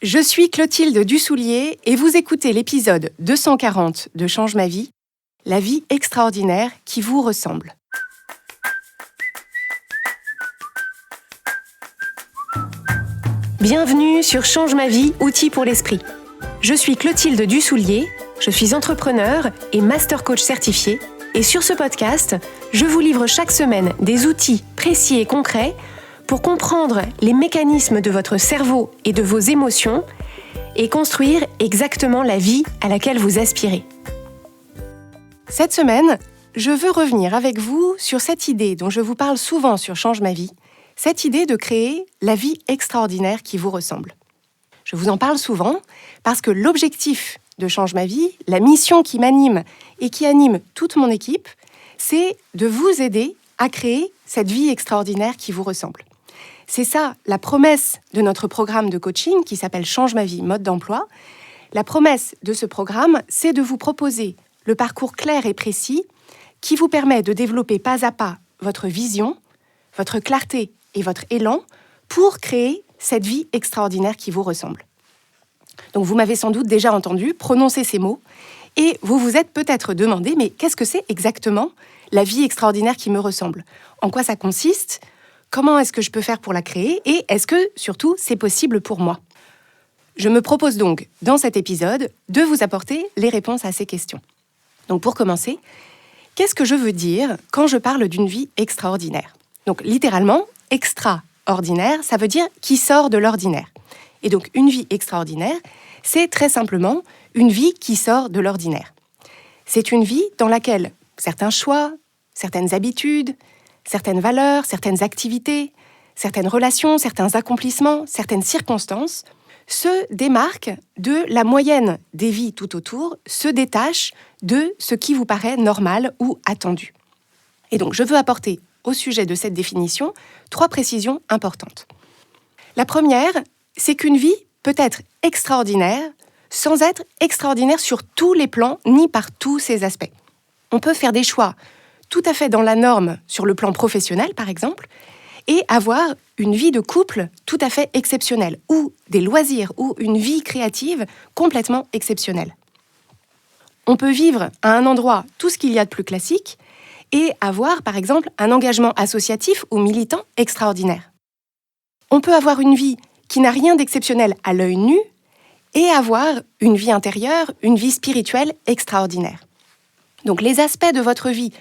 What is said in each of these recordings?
Je suis Clotilde Dussoulier et vous écoutez l'épisode 240 de Change ma vie, la vie extraordinaire qui vous ressemble. Bienvenue sur Change ma vie, outils pour l'esprit. Je suis Clotilde Dussoulier, je suis entrepreneur et master coach certifié et sur ce podcast, je vous livre chaque semaine des outils précis et concrets pour comprendre les mécanismes de votre cerveau et de vos émotions et construire exactement la vie à laquelle vous aspirez. Cette semaine, je veux revenir avec vous sur cette idée dont je vous parle souvent sur Change ma vie, cette idée de créer la vie extraordinaire qui vous ressemble. Je vous en parle souvent parce que l'objectif de Change ma vie, la mission qui m'anime et qui anime toute mon équipe, c'est de vous aider à créer cette vie extraordinaire qui vous ressemble. C'est ça, la promesse de notre programme de coaching qui s'appelle Change ma vie, mode d'emploi. La promesse de ce programme, c'est de vous proposer le parcours clair et précis qui vous permet de développer pas à pas votre vision, votre clarté et votre élan pour créer cette vie extraordinaire qui vous ressemble. Donc vous m'avez sans doute déjà entendu prononcer ces mots et vous vous êtes peut-être demandé, mais qu'est-ce que c'est exactement la vie extraordinaire qui me ressemble ? En quoi ça consiste ? Comment est-ce que je peux faire pour la créer ? Et est-ce que, surtout, c'est possible pour moi ? Je me propose donc, dans cet épisode, de vous apporter les réponses à ces questions. Donc pour commencer, qu'est-ce que je veux dire quand je parle d'une vie extraordinaire ? Donc littéralement, extraordinaire, ça veut dire qui sort de l'ordinaire. Et donc une vie extraordinaire, c'est très simplement une vie qui sort de l'ordinaire. C'est une vie dans laquelle certains choix, certaines habitudes, certaines valeurs, certaines activités, certaines relations, certains accomplissements, certaines circonstances se démarquent de la moyenne des vies tout autour, se détachent de ce qui vous paraît normal ou attendu. Et donc, je veux apporter au sujet de cette définition 3 précisions importantes. La première, c'est qu'une vie peut être extraordinaire sans être extraordinaire sur tous les plans ni par tous ses aspects. On peut faire des choix tout à fait dans la norme sur le plan professionnel, par exemple, et avoir une vie de couple tout à fait exceptionnelle, ou des loisirs, ou une vie créative complètement exceptionnelle. On peut vivre à un endroit tout ce qu'il y a de plus classique et avoir, par exemple, un engagement associatif ou militant extraordinaire. On peut avoir une vie qui n'a rien d'exceptionnel à l'œil nu et avoir une vie intérieure, une vie spirituelle extraordinaire. Donc les aspects de votre vie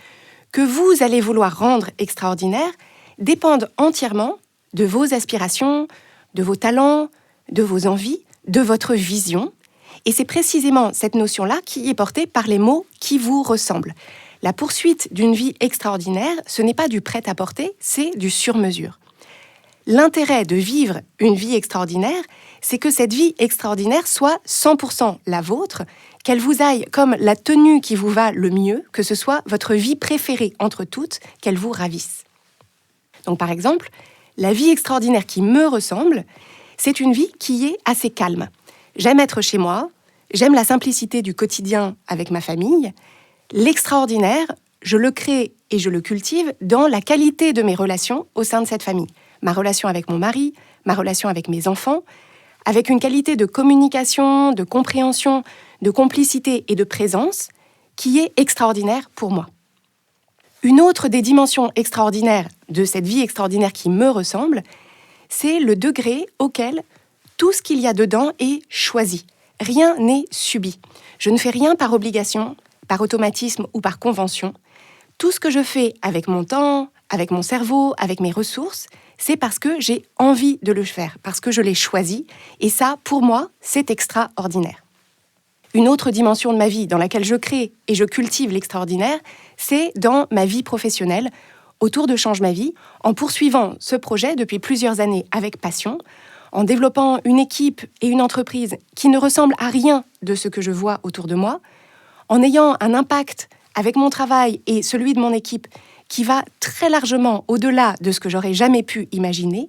que vous allez vouloir rendre extraordinaire dépendent entièrement de vos aspirations, de vos talents, de vos envies, de votre vision. Et c'est précisément cette notion-là qui est portée par les mots qui vous ressemblent. La poursuite d'une vie extraordinaire, ce n'est pas du prêt-à-porter, c'est du sur-mesure. L'intérêt de vivre une vie extraordinaire, c'est que cette vie extraordinaire soit 100% la vôtre, qu'elle vous aille comme la tenue qui vous va le mieux, que ce soit votre vie préférée entre toutes, qu'elle vous ravisse. Donc par exemple, la vie extraordinaire qui me ressemble, c'est une vie qui est assez calme. J'aime être chez moi, j'aime la simplicité du quotidien avec ma famille. L'extraordinaire, je le crée et je le cultive dans la qualité de mes relations au sein de cette famille. Ma relation avec mon mari, ma relation avec mes enfants, avec une qualité de communication, de compréhension, de complicité et de présence qui est extraordinaire pour moi. Une autre des dimensions extraordinaires de cette vie extraordinaire qui me ressemble, c'est le degré auquel tout ce qu'il y a dedans est choisi. Rien n'est subi. Je ne fais rien par obligation, par automatisme ou par convention. Tout ce que je fais avec mon temps, avec mon cerveau, avec mes ressources, c'est parce que j'ai envie de le faire, parce que je l'ai choisi. Et ça, pour moi, c'est extraordinaire. Une autre dimension de ma vie dans laquelle je crée et je cultive l'extraordinaire, c'est dans ma vie professionnelle, autour de Change ma vie, en poursuivant ce projet depuis plusieurs années avec passion, en développant une équipe et une entreprise qui ne ressemblent à rien de ce que je vois autour de moi, en ayant un impact avec mon travail et celui de mon équipe qui va très largement au-delà de ce que j'aurais jamais pu imaginer,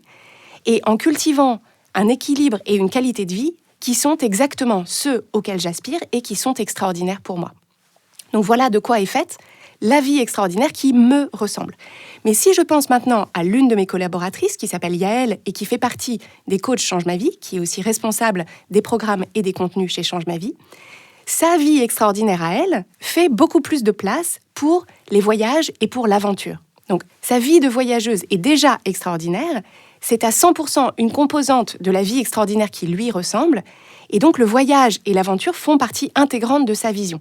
et en cultivant un équilibre et une qualité de vie qui sont exactement ceux auxquels j'aspire et qui sont extraordinaires pour moi. Donc voilà de quoi est faite la vie extraordinaire qui me ressemble. Mais si je pense maintenant à l'une de mes collaboratrices qui s'appelle Yael et qui fait partie des coachs Change ma vie, qui est aussi responsable des programmes et des contenus chez Change ma vie, sa vie extraordinaire à elle fait beaucoup plus de place pour les voyages et pour l'aventure. Donc, sa vie de voyageuse est déjà extraordinaire, c'est à 100% une composante de la vie extraordinaire qui lui ressemble, et donc le voyage et l'aventure font partie intégrante de sa vision.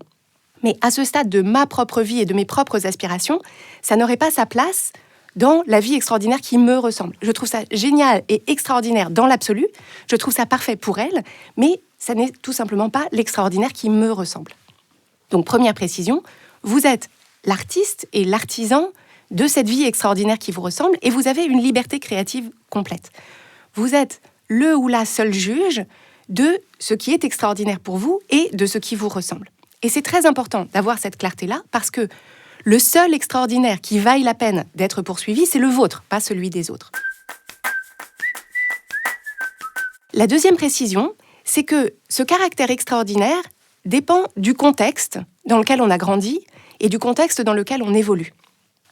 Mais à ce stade de ma propre vie et de mes propres aspirations, ça n'aurait pas sa place dans la vie extraordinaire qui me ressemble. Je trouve ça génial et extraordinaire dans l'absolu, je trouve ça parfait pour elle, mais ça n'est tout simplement pas l'extraordinaire qui me ressemble. Donc première précision, vous êtes l'artiste et l'artisan de cette vie extraordinaire qui vous ressemble et vous avez une liberté créative complète. Vous êtes le ou la seule juge de ce qui est extraordinaire pour vous et de ce qui vous ressemble. Et c'est très important d'avoir cette clarté-là parce que le seul extraordinaire qui vaille la peine d'être poursuivi, c'est le vôtre, pas celui des autres. La deuxième précision, c'est que ce caractère extraordinaire dépend du contexte dans lequel on a grandi et du contexte dans lequel on évolue.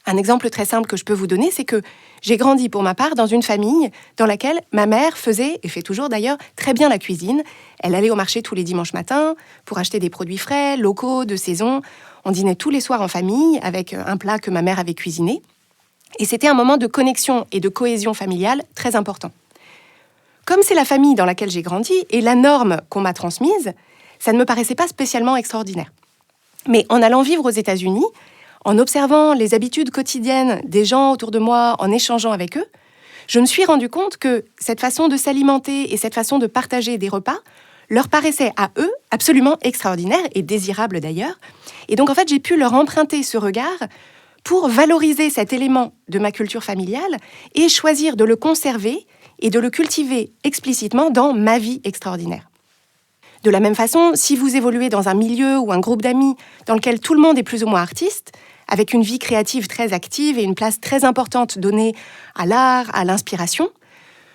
Un exemple très simple que je peux vous donner, c'est que j'ai grandi pour ma part dans une famille dans laquelle ma mère faisait, et fait toujours d'ailleurs, très bien la cuisine. Elle allait au marché tous les dimanches matins pour acheter des produits frais, locaux, de saison. On dînait tous les soirs en famille avec un plat que ma mère avait cuisiné. Et c'était un moment de connexion et de cohésion familiale très important. Comme c'est la famille dans laquelle j'ai grandi et la norme qu'on m'a transmise, ça ne me paraissait pas spécialement extraordinaire. Mais en allant vivre aux États-Unis, en observant les habitudes quotidiennes des gens autour de moi, en échangeant avec eux, je me suis rendu compte que cette façon de s'alimenter et cette façon de partager des repas leur paraissait à eux absolument extraordinaire et désirable d'ailleurs. Et donc en fait, j'ai pu leur emprunter ce regard pour valoriser cet élément de ma culture familiale et choisir de le conserver et de le cultiver explicitement dans ma vie extraordinaire. De la même façon, si vous évoluez dans un milieu ou un groupe d'amis dans lequel tout le monde est plus ou moins artiste, avec une vie créative très active et une place très importante donnée à l'art, à l'inspiration,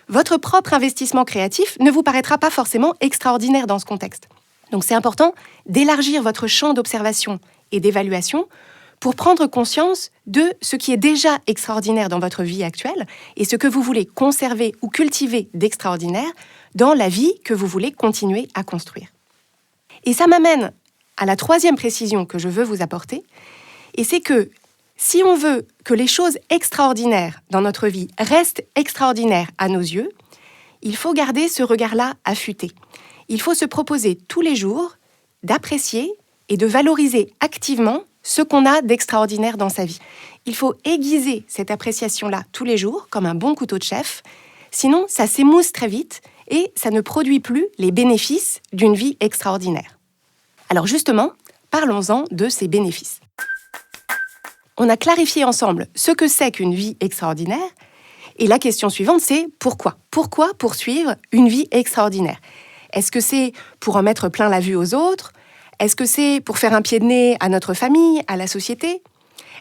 votre propre investissement créatif ne vous paraîtra pas forcément extraordinaire dans ce contexte. Donc c'est important d'élargir votre champ d'observation et d'évaluation pour prendre conscience de ce qui est déjà extraordinaire dans votre vie actuelle et ce que vous voulez conserver ou cultiver d'extraordinaire dans la vie que vous voulez continuer à construire. Et ça m'amène à la troisième précision que je veux vous apporter, et c'est que si on veut que les choses extraordinaires dans notre vie restent extraordinaires à nos yeux, il faut garder ce regard-là affûté. Il faut se proposer tous les jours d'apprécier et de valoriser activement ce qu'on a d'extraordinaire dans sa vie. Il faut aiguiser cette appréciation-là tous les jours, comme un bon couteau de chef, sinon ça s'émousse très vite et ça ne produit plus les bénéfices d'une vie extraordinaire. Alors justement, parlons-en de ces bénéfices. On a clarifié ensemble ce que c'est qu'une vie extraordinaire, et la question suivante, c'est pourquoi ? Pourquoi poursuivre une vie extraordinaire ? Est-ce que c'est pour en mettre plein la vue aux autres ? Est-ce que c'est pour faire un pied de nez à notre famille, à la société ?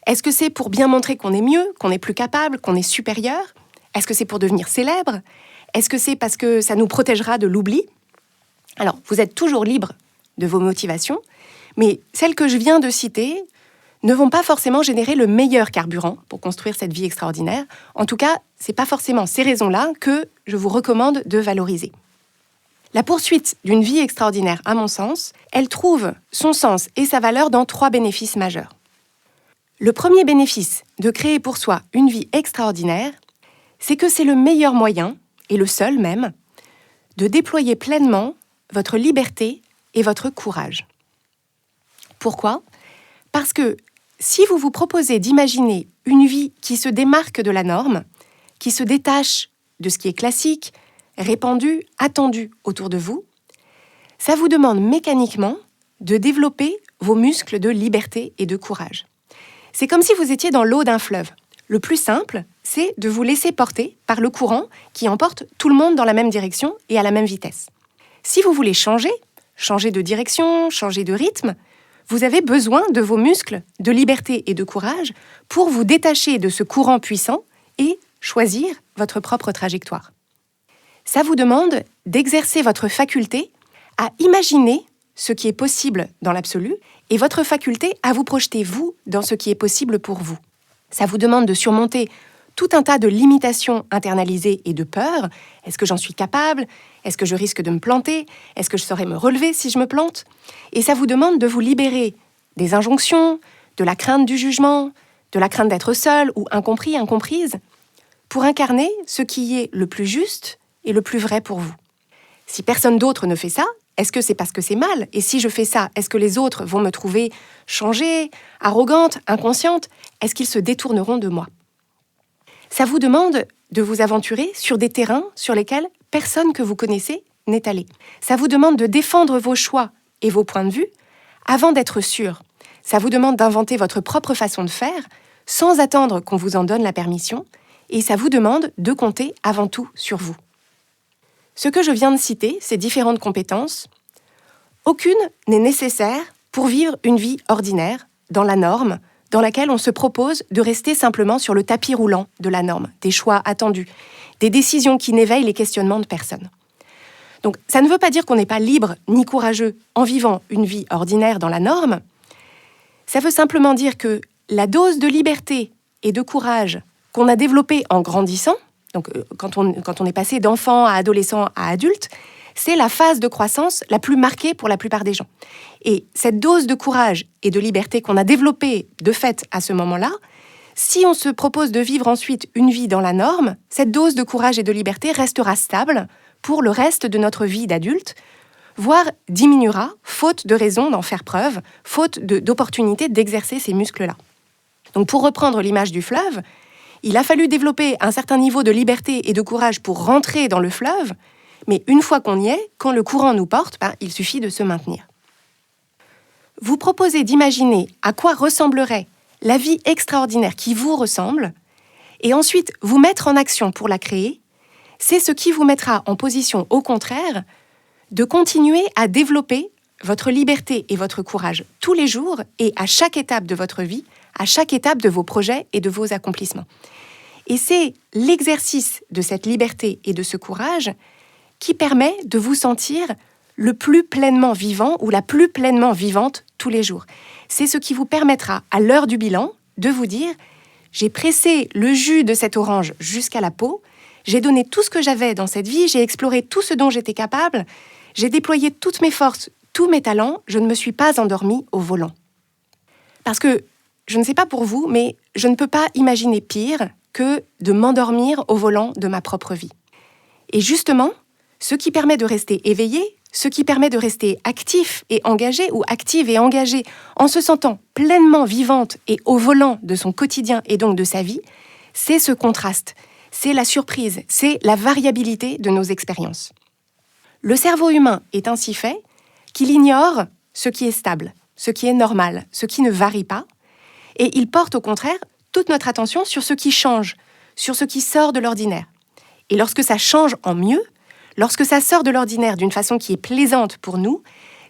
Est-ce que c'est pour bien montrer qu'on est mieux, qu'on est plus capable, qu'on est supérieur ? Est-ce que c'est pour devenir célèbre ? Est-ce que c'est parce que ça nous protégera de l'oubli ? Alors, vous êtes toujours libre de vos motivations, mais celles que je viens de citer ne vont pas forcément générer le meilleur carburant pour construire cette vie extraordinaire. En tout cas, ce n'est pas forcément ces raisons-là que je vous recommande de valoriser. La poursuite d'une vie extraordinaire, à mon sens, elle trouve son sens et sa valeur dans 3 bénéfices majeurs. Le premier bénéfice de créer pour soi une vie extraordinaire, c'est que c'est le meilleur moyen, et le seul même, de déployer pleinement votre liberté et votre courage. Pourquoi ? Parce que si vous vous proposez d'imaginer une vie qui se démarque de la norme, qui se détache de ce qui est classique, répandu, attendu autour de vous, ça vous demande mécaniquement de développer vos muscles de liberté et de courage. C'est comme si vous étiez dans l'eau d'un fleuve. Le plus simple, c'est de vous laisser porter par le courant qui emporte tout le monde dans la même direction et à la même vitesse. Si vous voulez changer de direction, changer de rythme, vous avez besoin de vos muscles de liberté et de courage pour vous détacher de ce courant puissant et choisir votre propre trajectoire. Ça vous demande d'exercer votre faculté à imaginer ce qui est possible dans l'absolu et votre faculté à vous projeter, vous, dans ce qui est possible pour vous. Ça vous demande de surmonter tout un tas de limitations internalisées et de peurs. Est-ce que j'en suis capable ? Est-ce que je risque de me planter ? Est-ce que je saurais me relever si je me plante ? Et ça vous demande de vous libérer des injonctions, de la crainte du jugement, de la crainte d'être seul ou incompris, incomprise, pour incarner ce qui est le plus juste et le plus vrai pour vous. Si personne d'autre ne fait ça, est-ce que c'est parce que c'est mal ? Et si je fais ça, est-ce que les autres vont me trouver changée, arrogante, inconsciente ? Est-ce qu'ils se détourneront de moi ? Ça vous demande de vous aventurer sur des terrains sur lesquels personne que vous connaissez n'est allé. Ça vous demande de défendre vos choix et vos points de vue avant d'être sûr. Ça vous demande d'inventer votre propre façon de faire sans attendre qu'on vous en donne la permission. Et ça vous demande de compter avant tout sur vous. Ce que je viens de citer, ces différentes compétences, aucune n'est nécessaire pour vivre une vie ordinaire, dans la norme, dans laquelle on se propose de rester simplement sur le tapis roulant de la norme, des choix attendus, des décisions qui n'éveillent les questionnements de personne. Donc, ça ne veut pas dire qu'on n'est pas libre ni courageux en vivant une vie ordinaire dans la norme. Ça veut simplement dire que la dose de liberté et de courage qu'on a développée en grandissant, donc quand on est passé d'enfant à adolescent à adulte, c'est la phase de croissance la plus marquée pour la plupart des gens. Et cette dose de courage et de liberté qu'on a développée de fait à ce moment-là, si on se propose de vivre ensuite une vie dans la norme, cette dose de courage et de liberté restera stable pour le reste de notre vie d'adulte, voire diminuera, faute de raison d'en faire preuve, faute d'opportunité d'exercer ces muscles-là. Donc pour reprendre l'image du fleuve, il a fallu développer un certain niveau de liberté et de courage pour rentrer dans le fleuve, mais une fois qu'on y est, quand le courant nous porte, il suffit de se maintenir. Vous proposez d'imaginer à quoi ressemblerait la vie extraordinaire qui vous ressemble, et ensuite vous mettre en action pour la créer, c'est ce qui vous mettra en position, au contraire, de continuer à développer votre liberté et votre courage tous les jours et à chaque étape de votre vie, à chaque étape de vos projets et de vos accomplissements. Et c'est l'exercice de cette liberté et de ce courage qui permet de vous sentir le plus pleinement vivant ou la plus pleinement vivante tous les jours. C'est ce qui vous permettra, à l'heure du bilan, de vous dire « J'ai pressé le jus de cette orange jusqu'à la peau, j'ai donné tout ce que j'avais dans cette vie, j'ai exploré tout ce dont j'étais capable, j'ai déployé toutes mes forces, tous mes talents, je ne me suis pas endormie au volant. » Parce que, je ne sais pas pour vous, mais je ne peux pas imaginer pire que de m'endormir au volant de ma propre vie. Et justement, ce qui permet de rester éveillé, ce qui permet de rester actif et engagé ou active et engagée en se sentant pleinement vivante et au volant de son quotidien et donc de sa vie, c'est ce contraste, c'est la surprise, c'est la variabilité de nos expériences. Le cerveau humain est ainsi fait qu'il ignore ce qui est stable, ce qui est normal, ce qui ne varie pas, et il porte au contraire toute notre attention sur ce qui change, sur ce qui sort de l'ordinaire. Et lorsque ça change en mieux, lorsque ça sort de l'ordinaire d'une façon qui est plaisante pour nous,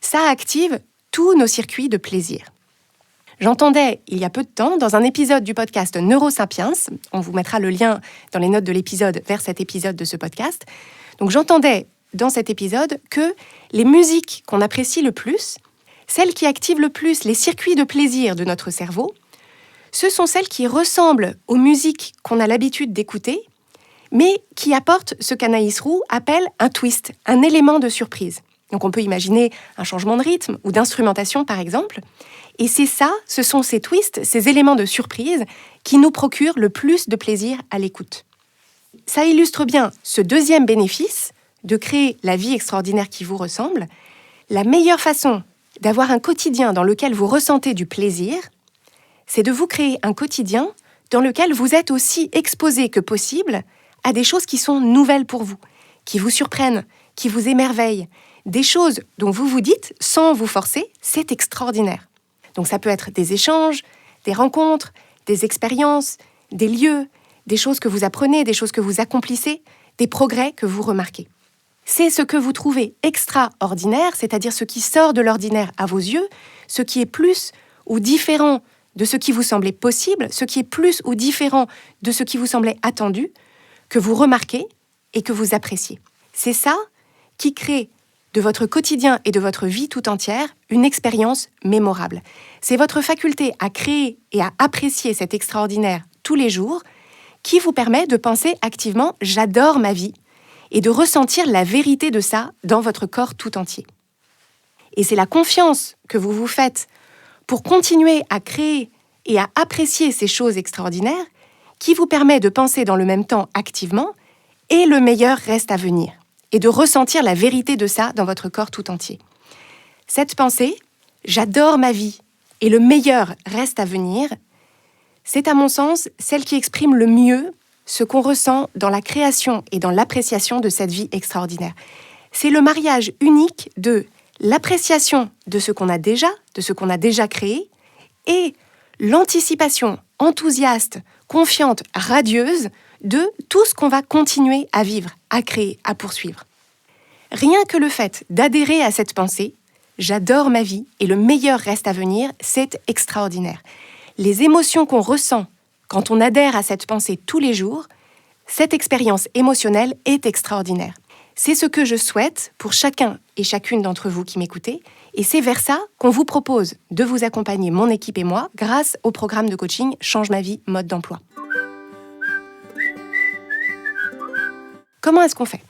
ça active tous nos circuits de plaisir. J'entendais, il y a peu de temps, dans un épisode du podcast Neurosapiens, on vous mettra le lien dans les notes de l'épisode vers cet épisode de ce podcast, donc j'entendais dans cet épisode que les musiques qu'on apprécie le plus, celles qui activent le plus les circuits de plaisir de notre cerveau, ce sont celles qui ressemblent aux musiques qu'on a l'habitude d'écouter, mais qui apportent ce qu'Anaïs Roux appelle un twist, un élément de surprise. Donc on peut imaginer un changement de rythme ou d'instrumentation par exemple, et c'est ça, ce sont ces twists, ces éléments de surprise qui nous procurent le plus de plaisir à l'écoute. Ça illustre bien ce deuxième bénéfice de créer la vie extraordinaire qui vous ressemble. La meilleure façon d'avoir un quotidien dans lequel vous ressentez du plaisir, c'est de vous créer un quotidien dans lequel vous êtes aussi exposé que possible à des choses qui sont nouvelles pour vous, qui vous surprennent, qui vous émerveillent, des choses dont vous vous dites, sans vous forcer, c'est extraordinaire. Donc ça peut être des échanges, des rencontres, des expériences, des lieux, des choses que vous apprenez, des choses que vous accomplissez, des progrès que vous remarquez. C'est ce que vous trouvez extraordinaire, c'est-à-dire ce qui sort de l'ordinaire à vos yeux, ce qui est plus ou différent de ce qui vous semblait possible, ce qui est plus ou différent de ce qui vous semblait attendu, que vous remarquez et que vous appréciez. C'est ça qui crée de votre quotidien et de votre vie tout entière une expérience mémorable. C'est votre faculté à créer et à apprécier cet extraordinaire tous les jours qui vous permet de penser activement « j'adore ma vie » et de ressentir la vérité de ça dans votre corps tout entier. Et c'est la confiance que vous vous faites pour continuer à créer et à apprécier ces choses extraordinaires qui vous permet de penser dans le même temps activement « et le meilleur reste à venir » et de ressentir la vérité de ça dans votre corps tout entier. Cette pensée « j'adore ma vie » et le meilleur reste à venir, c'est à mon sens celle qui exprime le mieux ce qu'on ressent dans la création et dans l'appréciation de cette vie extraordinaire. C'est le mariage unique de l'appréciation de ce qu'on a déjà créé, et l'anticipation enthousiaste, confiante, radieuse de tout ce qu'on va continuer à vivre, à créer, à poursuivre. Rien que le fait d'adhérer à cette pensée, j'adore ma vie et le meilleur reste à venir, c'est extraordinaire. Les émotions qu'on ressent quand on adhère à cette pensée tous les jours, cette expérience émotionnelle est extraordinaire. C'est ce que je souhaite pour chacun et chacune d'entre vous qui m'écoutez, et c'est vers ça qu'on vous propose de vous accompagner, mon équipe et moi, grâce au programme de coaching Change ma vie, mode d'emploi. Comment est-ce qu'on fait ?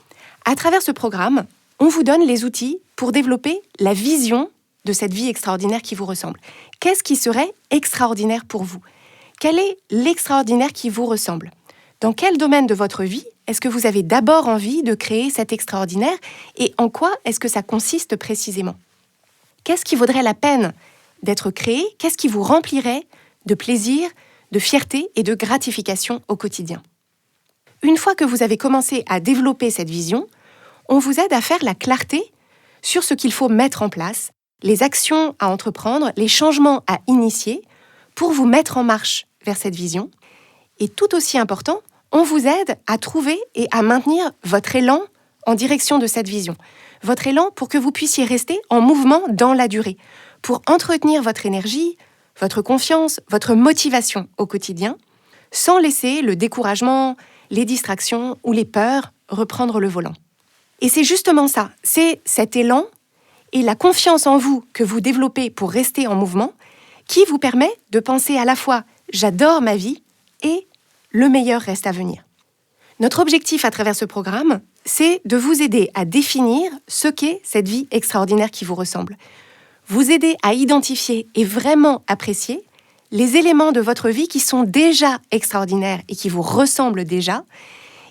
À travers ce programme, on vous donne les outils pour développer la vision de cette vie extraordinaire qui vous ressemble. Qu'est-ce qui serait extraordinaire pour vous ? Quel est l'extraordinaire qui vous ressemble ? Dans quel domaine de votre vie est-ce que vous avez d'abord envie de créer cet extraordinaire et en quoi est-ce que ça consiste précisément ? Qu'est-ce qui vaudrait la peine d'être créé ? Qu'est-ce qui vous remplirait de plaisir, de fierté et de gratification au quotidien ? Une fois que vous avez commencé à développer cette vision, on vous aide à faire la clarté sur ce qu'il faut mettre en place, les actions à entreprendre, les changements à initier pour vous mettre en marche vers cette vision. Et tout aussi important, on vous aide à trouver et à maintenir votre élan en direction de cette vision. Votre élan pour que vous puissiez rester en mouvement dans la durée, pour entretenir votre énergie, votre confiance, votre motivation au quotidien, sans laisser le découragement, les distractions ou les peurs reprendre le volant. Et c'est justement ça, c'est cet élan et la confiance en vous que vous développez pour rester en mouvement qui vous permet de penser à la fois « j'adore ma vie » et « le meilleur reste à venir ». Notre objectif à travers ce programme, c'est de vous aider à définir ce qu'est cette vie extraordinaire qui vous ressemble. Vous aider à identifier et vraiment apprécier les éléments de votre vie qui sont déjà extraordinaires et qui vous ressemblent déjà,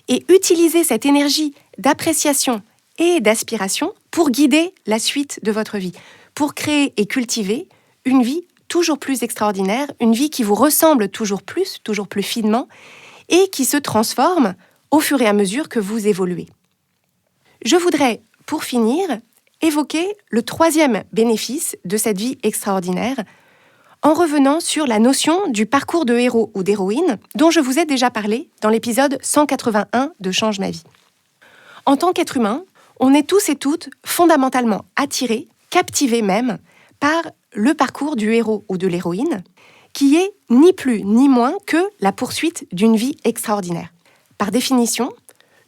et utiliser cette énergie d'appréciation et d'aspiration pour guider la suite de votre vie, pour créer et cultiver une vie toujours plus extraordinaire, une vie qui vous ressemble toujours plus finement, et qui se transforme au fur et à mesure que vous évoluez. Je voudrais, pour finir, évoquer le troisième bénéfice de cette vie extraordinaire, en revenant sur la notion du parcours de héros ou d'héroïne dont je vous ai déjà parlé dans l'épisode 181 de Change ma vie. En tant qu'être humain, on est tous et toutes fondamentalement attirés, captivés même, par le parcours du héros ou de l'héroïne, qui est ni plus ni moins que la poursuite d'une vie extraordinaire. Par définition,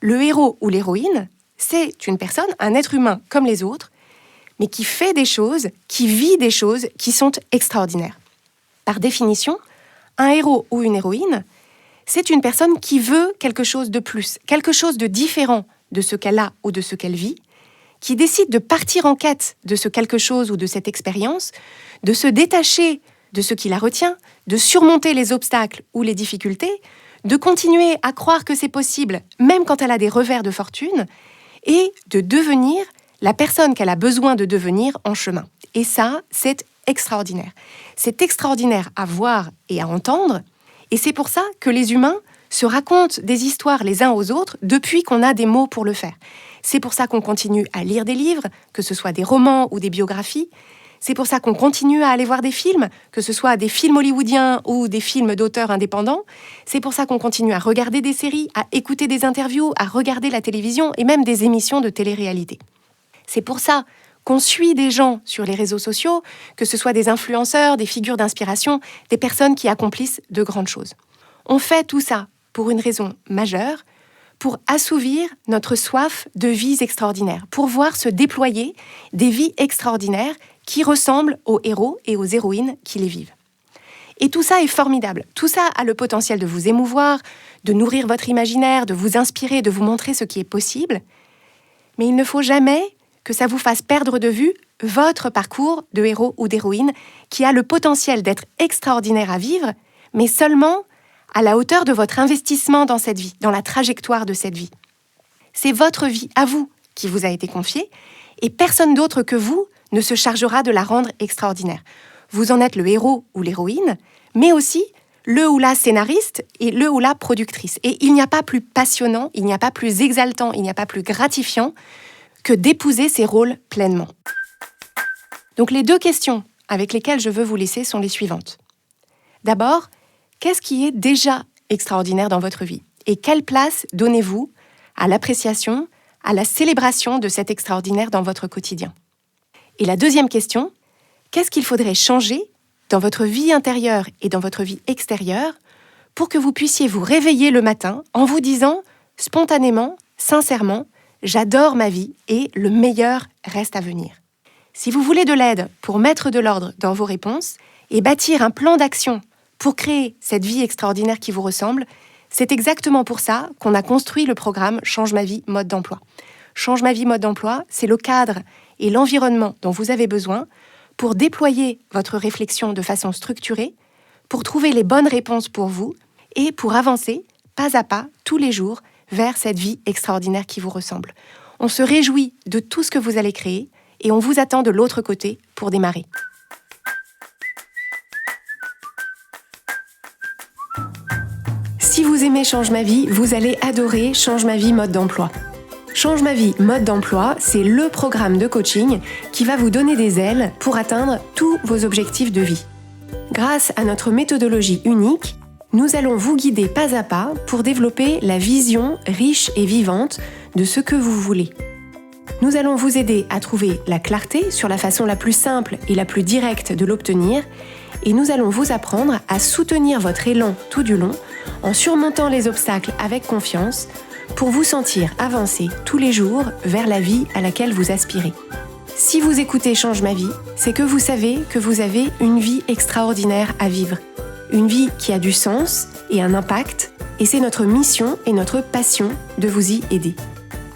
le héros ou l'héroïne, c'est une personne, un être humain comme les autres, mais qui fait des choses, qui vit des choses qui sont extraordinaires. Par définition, un héros ou une héroïne, c'est une personne qui veut quelque chose de plus, quelque chose de différent de ce qu'elle a ou de ce qu'elle vit, qui décide de partir en quête de ce quelque chose ou de cette expérience, de se détacher de ce qui la retient, de surmonter les obstacles ou les difficultés, de continuer à croire que c'est possible, même quand elle a des revers de fortune, et de devenir la personne qu'elle a besoin de devenir en chemin. Et ça, c'est extraordinaire. C'est extraordinaire à voir et à entendre, et c'est pour ça que les humains se racontent des histoires les uns aux autres depuis qu'on a des mots pour le faire. C'est pour ça qu'on continue à lire des livres, que ce soit des romans ou des biographies. C'est pour ça qu'on continue à aller voir des films, que ce soit des films hollywoodiens ou des films d'auteurs indépendants. C'est pour ça qu'on continue à regarder des séries, à écouter des interviews, à regarder la télévision et même des émissions de télé-réalité. C'est pour ça qu'on suit des gens sur les réseaux sociaux, que ce soit des influenceurs, des figures d'inspiration, des personnes qui accomplissent de grandes choses. On fait tout ça pour une raison majeure, pour assouvir notre soif de vies extraordinaires, pour voir se déployer des vies extraordinaires qui ressemblent aux héros et aux héroïnes qui les vivent. Et tout ça est formidable. Tout ça a le potentiel de vous émouvoir, de nourrir votre imaginaire, de vous inspirer, de vous montrer ce qui est possible. Mais il ne faut jamais que ça vous fasse perdre de vue votre parcours de héros ou d'héroïne qui a le potentiel d'être extraordinaire à vivre, mais seulement à la hauteur de votre investissement dans cette vie, dans la trajectoire de cette vie. C'est votre vie à vous qui vous a été confiée et personne d'autre que vous ne se chargera de la rendre extraordinaire. Vous en êtes le héros ou l'héroïne, mais aussi le ou la scénariste et le ou la productrice. Et il n'y a pas plus passionnant, il n'y a pas plus exaltant, il n'y a pas plus gratifiant que d'épouser ces rôles pleinement. Donc les 2 questions avec lesquelles je veux vous laisser sont les suivantes. D'abord, qu'est-ce qui est déjà extraordinaire dans votre vie? Et quelle place donnez-vous à l'appréciation, à la célébration de cet extraordinaire dans votre quotidien? Et la deuxième question, qu'est-ce qu'il faudrait changer dans votre vie intérieure et dans votre vie extérieure pour que vous puissiez vous réveiller le matin en vous disant spontanément, sincèrement, j'adore ma vie et le meilleur reste à venir. Si vous voulez de l'aide pour mettre de l'ordre dans vos réponses et bâtir un plan d'action pour créer cette vie extraordinaire qui vous ressemble, c'est exactement pour ça qu'on a construit le programme Change ma vie mode d'emploi. Change ma vie mode d'emploi, c'est le cadre et l'environnement dont vous avez besoin pour déployer votre réflexion de façon structurée, pour trouver les bonnes réponses pour vous et pour avancer pas à pas tous les jours vers cette vie extraordinaire qui vous ressemble. On se réjouit de tout ce que vous allez créer et on vous attend de l'autre côté pour démarrer. Si vous aimez Change ma vie, vous allez adorer Change ma vie mode d'emploi. Change ma vie mode d'emploi, c'est le programme de coaching qui va vous donner des ailes pour atteindre tous vos objectifs de vie. Grâce à notre méthodologie unique, nous allons vous guider pas à pas pour développer la vision riche et vivante de ce que vous voulez. Nous allons vous aider à trouver la clarté sur la façon la plus simple et la plus directe de l'obtenir et nous allons vous apprendre à soutenir votre élan tout du long en surmontant les obstacles avec confiance pour vous sentir avancer tous les jours vers la vie à laquelle vous aspirez. Si vous écoutez Change ma vie, c'est que vous savez que vous avez une vie extraordinaire à vivre. Une vie qui a du sens et un impact, et c'est notre mission et notre passion de vous y aider.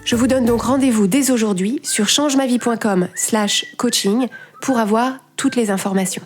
Je vous donne donc rendez-vous dès aujourd'hui sur changemavie.com/coaching pour avoir toutes les informations.